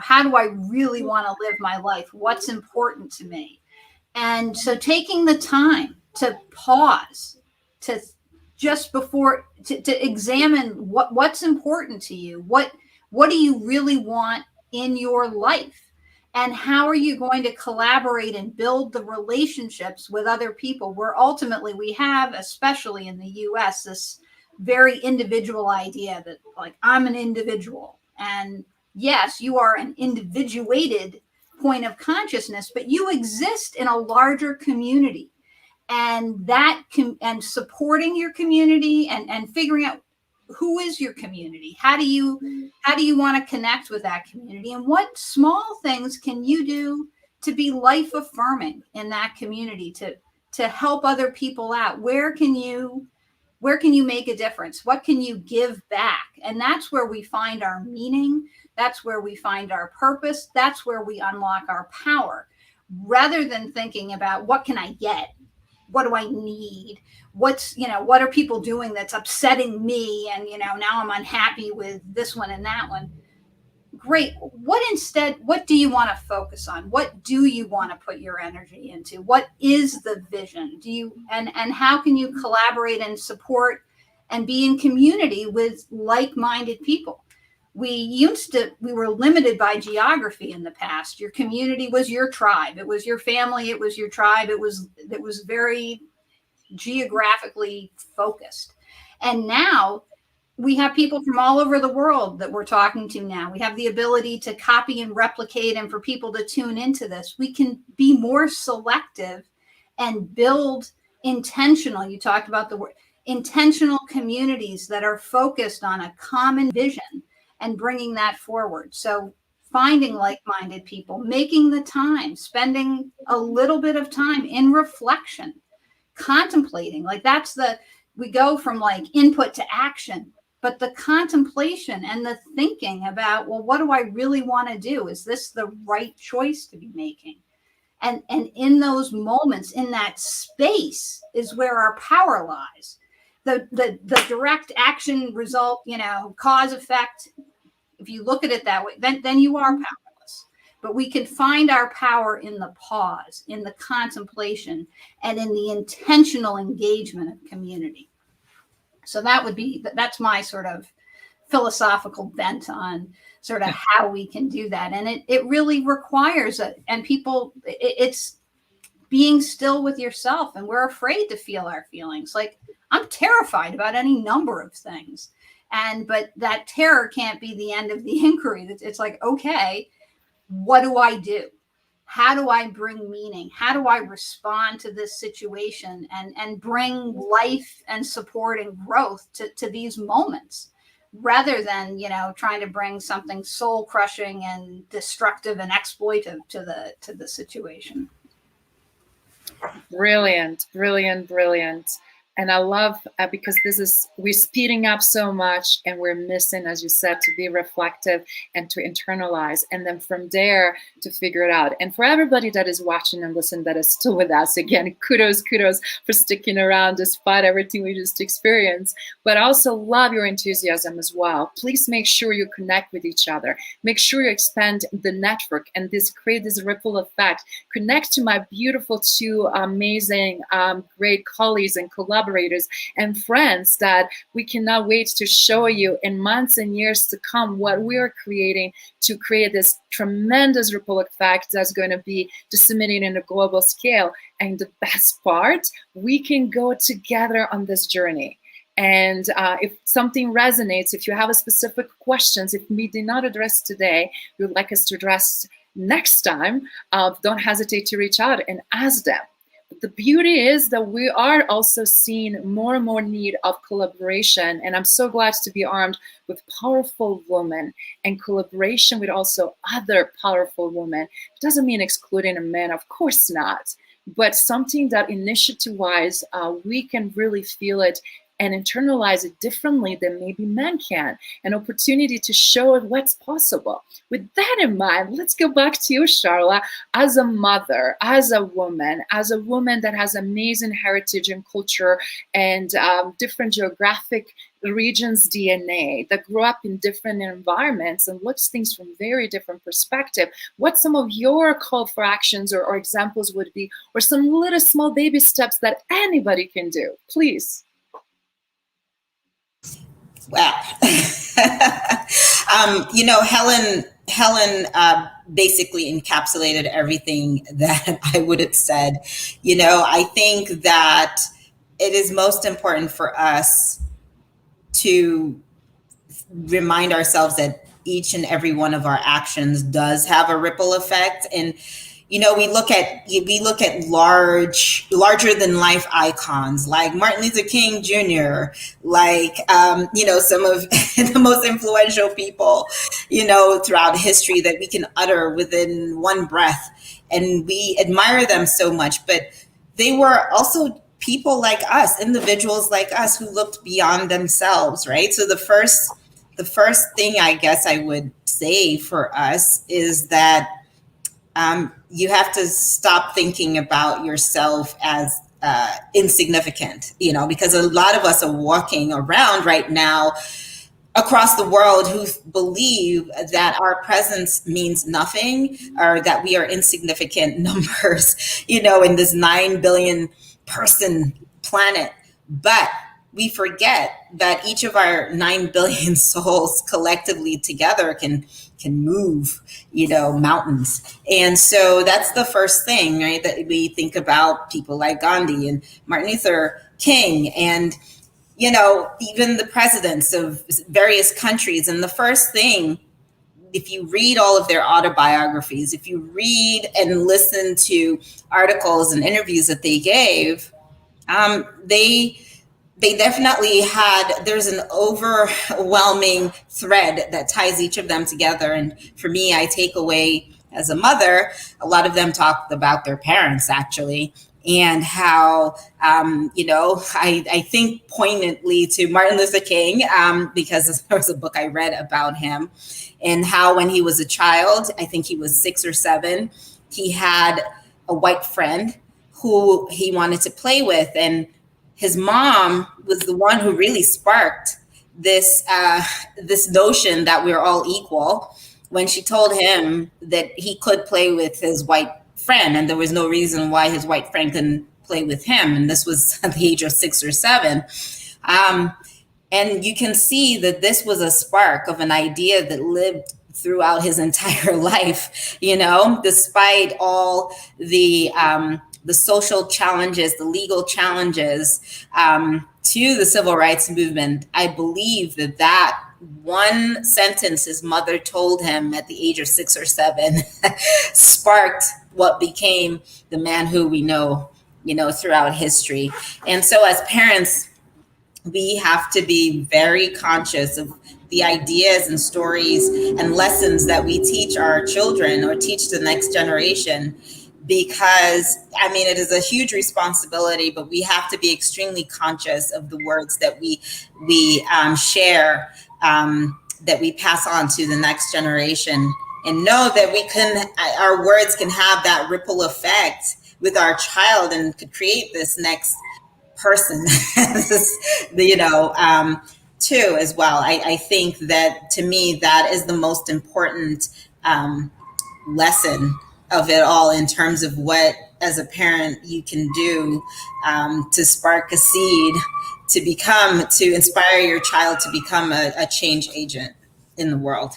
how do I really want to live my life? What's important to me? And so taking the time to pause, to just before to examine what's important to you, what do you really want in your life? And how are you going to collaborate and build the relationships with other people where ultimately we have, especially in the US, this very individual idea that like, I'm an individual. And yes, you are an individuated point of consciousness, but you exist in a larger community. And and supporting your community and figuring out who is your community, how do you want to connect with that community, and what small things can you do to be life affirming in that community to help other people out? Where can you make a difference? What can you give back? And that's where we find our meaning. That's where we find our purpose. That's where we unlock our power, rather than thinking about what can I get? What do I need? What are people doing that's upsetting me? And, now I'm unhappy with this one and that one. Great. What do you want to focus on? What do you want to put your energy into? What is the vision? And how can you collaborate and support and be in community with like-minded people? We were limited by geography in the past. Your community was your tribe. It was your family. It was your tribe. It was very geographically focused. And now we have people from all over the world that we're talking to now. We have the ability to copy and replicate, and for people to tune into this. We can be more selective and build intentional. You talked about the word intentional communities that are focused on a common vision and bringing that forward. So finding like-minded people, making the time, spending a little bit of time in reflection, contemplating. We go from input to action, but the contemplation and the thinking about, well, what do I really want to do? Is this the right choice to be making? And in those moments, in that space, is where our power lies. The direct action result, cause effect. If you look at it that way, then you are powerless. But we can find our power in the pause, in the contemplation, and in the intentional engagement of community. So that's my sort of philosophical bent on sort of how we can do that. And it really requires it's being still with yourself. And we're afraid to feel our feelings. I'm terrified about any number of things. But that terror can't be the end of the inquiry. It's okay, what do I do? how do I bring meaning? How do I respond to this situation and bring life and support and growth to these moments, rather than, trying to bring something soul crushing and destructive and exploitive to the situation. Brilliant, brilliant, brilliant. And I love because we're speeding up so much and we're missing, as you said, to be reflective and to internalize. And then from there to figure it out. And for everybody that is watching and listening that is still with us, again, kudos for sticking around despite everything we just experienced. But I also love your enthusiasm as well. Please make sure you connect with each other. Make sure you expand the network and create this ripple effect. Connect to my beautiful two amazing, great colleagues and collaborators and friends that we cannot wait to show you in months and years to come what we are creating to create this tremendous ripple effect that's going to be disseminated in a global scale. And the best part, we can go together on this journey. And if something resonates, if you have a specific questions, if we did not address today, you would like us to address next time, don't hesitate to reach out and ask them. The beauty is that we are also seeing more and more need of collaboration. And I'm so glad to be armed with powerful women and collaboration with also other powerful women. It doesn't mean excluding a man, of course not, but something that initiative-wise, we can really feel it and internalize it differently than maybe men can. An opportunity to show what's possible. With that in mind, let's go back to you, Charla, as a mother, as a woman that has amazing heritage and culture and different geographic regions DNA, that grew up in different environments and looks things from very different perspective. What some of your call for actions or examples would be, or some little small baby steps that anybody can do, please. Wow. Helen basically encapsulated everything that I would have said. I think that it is most important for us to remind ourselves that each and every one of our actions does have a ripple effect. And we look at larger than life icons like Martin Luther King Jr., like, some of the most influential people, throughout history that we can utter within one breath. And we admire them so much, but they were also people like us, individuals like us who looked beyond themselves, right? So the first thing I guess I would say for us is that you have to stop thinking about yourself as insignificant, because a lot of us are walking around right now across the world who believe that our presence means nothing, or that we are insignificant numbers, in this 9 billion person planet. But we forget that each of our 9 billion souls collectively together can move, mountains. And so that's the first thing, right? That we think about people like Gandhi and Martin Luther King and, even the presidents of various countries. And the first thing, if you read all of their autobiographies, if you read and listen to articles and interviews that they gave, they definitely there's an overwhelming thread that ties each of them together. And for me, I take away as a mother, a lot of them talked about their parents actually, and how, I think poignantly to Martin Luther King, because there was a book I read about him, and how when he was a child, I think he was 6 or 7, he had a white friend who he wanted to play with. And his mom was the one who really sparked this notion that we're all equal, when she told him that he could play with his white friend and there was no reason why his white friend couldn't play with him. And this was at the age of 6 or 7. And you can see that this was a spark of an idea that lived throughout his entire life, despite all the social challenges, the legal challenges to the civil rights movement. I believe that one sentence his mother told him at the age of 6 or 7 sparked what became the man who we know, throughout history. And so as parents, we have to be very conscious of the ideas and stories and lessons that we teach our children or teach the next generation, because it is a huge responsibility, but we have to be extremely conscious of the words that we share, that we pass on to the next generation, and know that our words can have that ripple effect with our child and could create this next person, too, as well. I think that, to me, that is the most important lesson of it all, in terms of what, as a parent, you can do to spark a seed, to inspire your child to become a change agent in the world.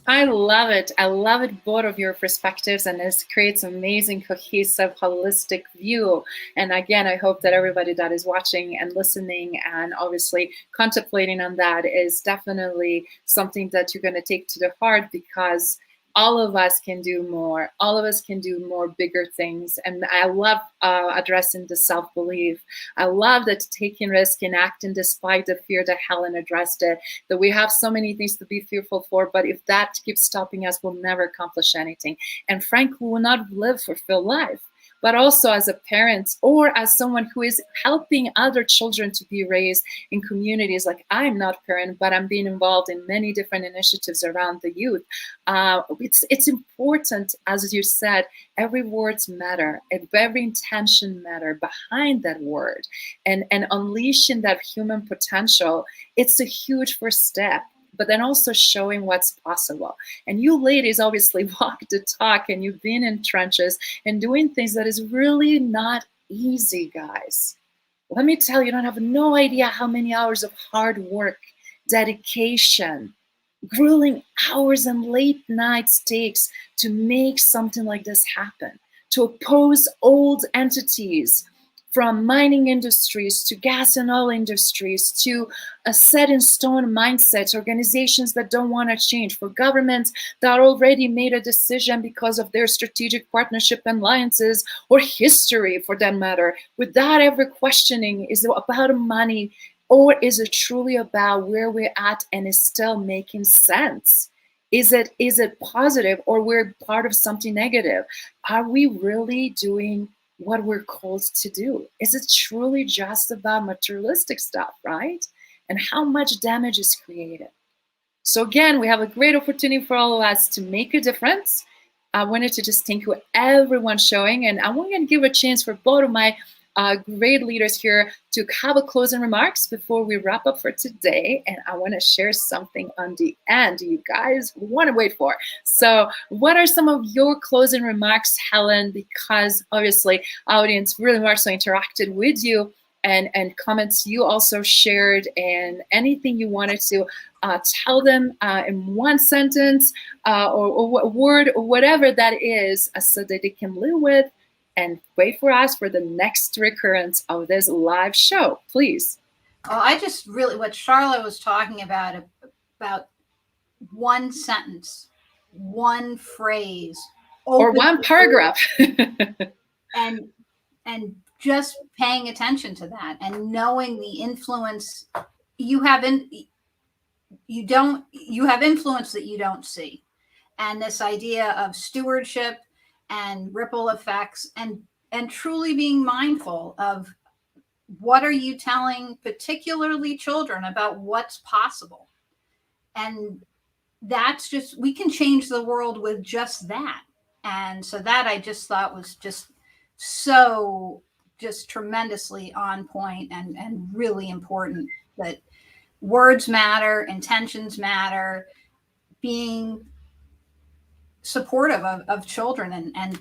I love it. I love it, both of your perspectives, and this creates amazing, cohesive, holistic view. And again, I hope that everybody that is watching and listening and obviously contemplating on that is definitely something that you're going to take to the heart, because all of us can do more. All of us can do more bigger things. And I love addressing the self-belief. I love that taking risk and acting despite the fear that Helen addressed it, that we have so many things to be fearful for, but if that keeps stopping us, we'll never accomplish anything. And frankly, we will not live fulfilled life. But also as a parent, or as someone who is helping other children to be raised in communities. Like, I'm not a parent, but I'm being involved in many different initiatives around the youth. It's important, as you said, every word matter, and every intention matter behind that word, and unleashing that human potential. It's a huge first step. But then also showing what's possible. And you ladies obviously walk the talk, and you've been in trenches and doing things that is really not easy, guys. Let me tell you, you don't have no idea how many hours of hard work, dedication, grueling hours and late nights takes to make something like this happen, to oppose old entities, from mining industries to gas and oil industries, to a set in stone mindset, organizations that don't want to change, for governments that already made a decision because of their strategic partnership alliances, or history for that matter, without ever questioning, is it about money, or is it truly about where we're at and is still making sense? Is it positive, or we're part of something negative? Are we really doing what we're called to do? Is it truly just about materialistic stuff, right? And how much damage is created? So again, we have a great opportunity for all of us to make a difference. I wanted to just thank you everyone showing, and I want to give a chance for both of my great leaders here to have a closing remarks before we wrap up for today. And I want to share something on the end you guys want to wait for. So what are some of your closing remarks, Helen? Because obviously audience really more so interacted with you, and comments you also shared, and anything you wanted to tell them in one sentence or a word or whatever that is, so that they can live with and wait for us for the next recurrence of this live show, please. Oh, I just really, what Charlotte was talking about one sentence, one phrase, or one paragraph, and just paying attention to that, and knowing the influence you have you have influence that you don't see, and this idea of stewardship and ripple effects, and truly being mindful of what are you telling particularly children about what's possible. And that's just, we can change the world with just that. And so that I just thought was just so just tremendously on point, and really important, that words matter, intentions matter, being supportive of children, and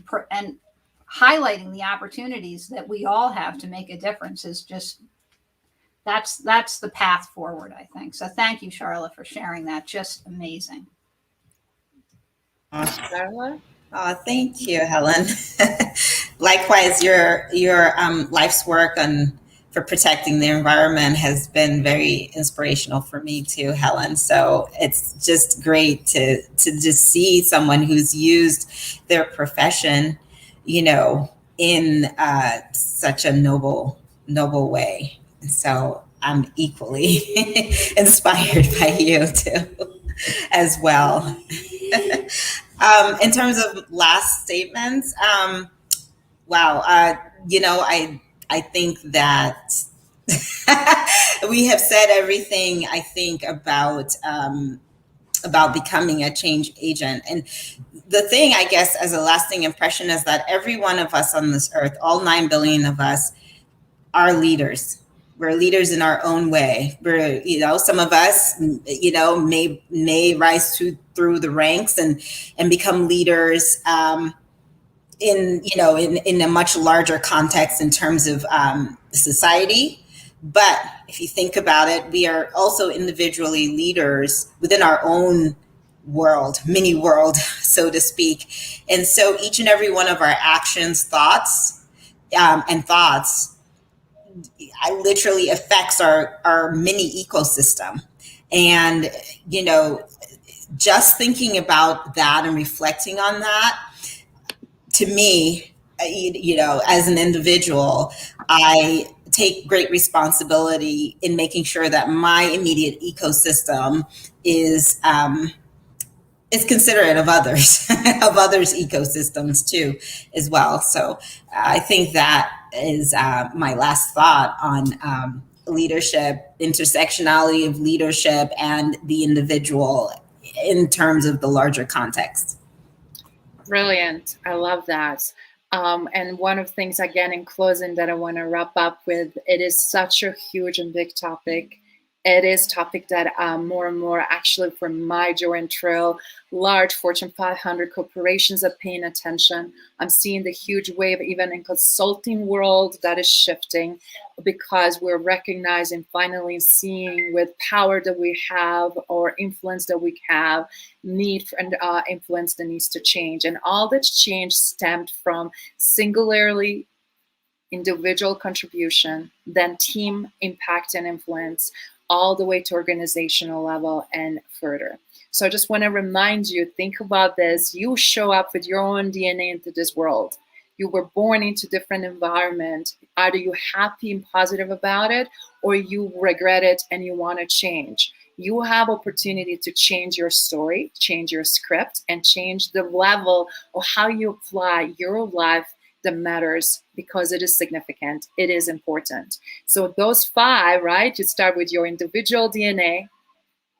highlighting the opportunities that we all have to make a difference is just, that's the path forward, I think. So thank you, Charlotte, for sharing that. Just amazing. Charlotte? Oh, thank you, Helen. Likewise, your life's work on for protecting the environment has been very inspirational for me too, Helen. So it's just great to just see someone who's used their profession, you know, in such a noble way. And so I'm equally inspired by you too, as well. In terms of last statements, wow, you know, I think that we have said everything, I think, about becoming a change agent. And the thing, I guess, as a lasting impression is that every one of us on this earth, all 9 billion of us, are leaders. We're leaders in our own way. We're, you know, some of us, you know, may rise through the ranks and become leaders, in, you know, in a much larger context in terms of society. But if you think about it, we are also individually leaders within our own world, mini world, so to speak. And so each and every one of our actions, thoughts, literally affects our mini ecosystem. And, you know, just thinking about that and reflecting on that, to me, you know, as an individual, I take great responsibility in making sure that my immediate ecosystem is considerate of others, of others' ecosystems too, as well. So I think that is my last thought on leadership, intersectionality of leadership and the individual in terms of the larger context. Brilliant. I love that. And one of the things, again, in closing, that I want to wrap up with, it is such a huge and big topic. It is a topic that more and more, actually, for my Joanne Trail, large Fortune 500 corporations are paying attention. I'm seeing the huge wave, even in consulting world, that is shifting, because we're recognizing, finally seeing with power that we have or influence that we have, need and influence that needs to change. And all that change stemmed from singularly individual contribution, then team impact and influence, all the way to organizational level and further. So I just want to remind you, think about this. You show up with your own DNA into this world. You were born into different environment. Either you happy and positive about it, or you regret it and you want to change. You have opportunity to change your story, change your script, and change the level of how you apply your life that matters, because it is significant, it is important. So those 5, right? You start with your individual DNA,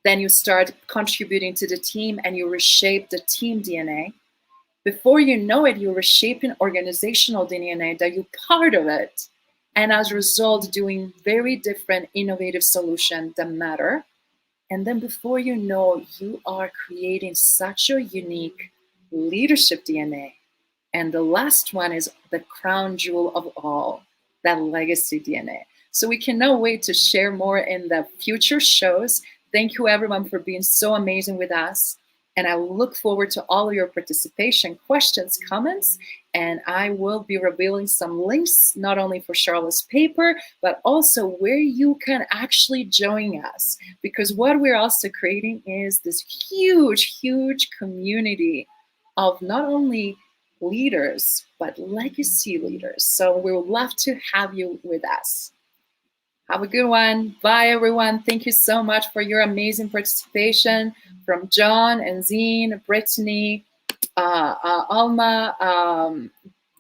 then you start contributing to the team and you reshape the team DNA. Before you know it, you're reshaping organizational DNA, that you're part of it. And as a result, doing very different innovative solutions that matter. And then before you know, you are creating such a unique leadership DNA. And the last one is the crown jewel of all, that legacy DNA. So we cannot wait to share more in the future shows. Thank you, everyone, for being so amazing with us. And I look forward to all of your participation, questions, comments, and I will be revealing some links, not only for Charlotte's paper, but also where you can actually join us. Because what we're also creating is this huge, huge community of not only leaders, but legacy leaders. So we would love to have you with us. Have a good one. Bye, everyone. Thank you so much for your amazing participation from John and Zine, Brittany, Alma,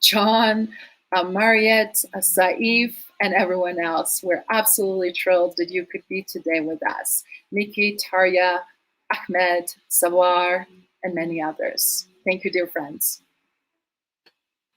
John, Mariette, Saif, and everyone else. We're absolutely thrilled that you could be today with us. Nikki, Tarya, Ahmed, Sawar, and many others. Thank you, dear friends.